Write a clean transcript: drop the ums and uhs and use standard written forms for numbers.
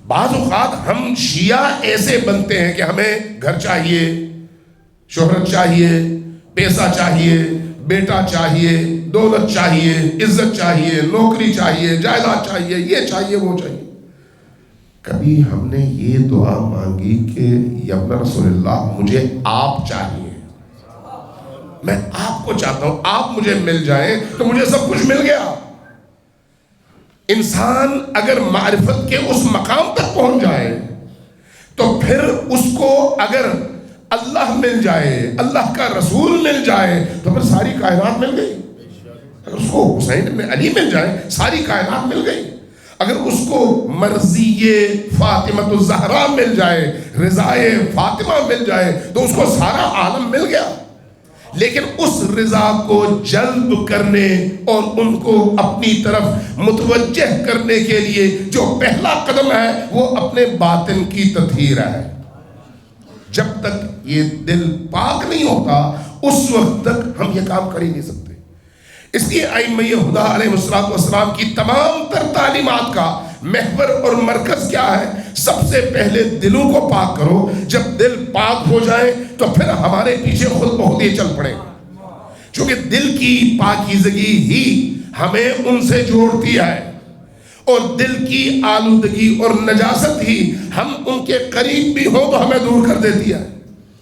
بعض اوقات ہم شیعہ ایسے بنتے ہیں کہ ہمیں گھر چاہیے، شہرت چاہیے، پیسہ چاہیے، بیٹا چاہیے، دولت چاہیے، عزت چاہیے، نوکری چاہیے، جائیداد چاہیے، یہ چاہیے، وہ چاہیے. کبھی ہم نے یہ دعا مانگی کہ یا ابن رسول اللہ مجھے آپ چاہیے، میں آپ کو چاہتا ہوں، آپ مجھے مل جائیں تو مجھے سب کچھ مل گیا. انسان اگر معرفت کے اس مقام تک پہنچ جائے تو پھر اس کو اگر اللہ مل جائے، اللہ کا رسول مل جائے تو پھر ساری کائنات مل گئی. اگر اس کو حسین ابن علی مل جائے ساری کائنات مل گئی. اگر اس کو مرضی فاطمہ الزہرا مل جائے، رضائے فاطمہ مل جائے تو اس کو سارا عالم مل گیا. لیکن اس رضا کو جلب کرنے اور ان کو اپنی طرف متوجہ کرنے کے لیے جو پہلا قدم ہے وہ اپنے باطن کی تطہیر ہے. جب تک یہ دل پاک نہیں ہوتا اس وقت تک ہم یہ کام کر ہی نہیں سکتے. اس لیے ائمہ ہدیٰ علیہ السلام کی تمام تر تعلیمات کا محور اور مرکز کیا ہے؟ سب سے پہلے دلوں کو پاک کرو. جب دل پاک ہو جائے تو پھر ہمارے پیچھے خود بخود یہ چل پڑے، چونکہ دل کی پاکیزگی ہی ہمیں ان سے جوڑتی ہے، اور دل کی آلودگی اور نجاست ہی ہم ان کے قریب بھی ہوں تو ہمیں دور کر دیتی ہے.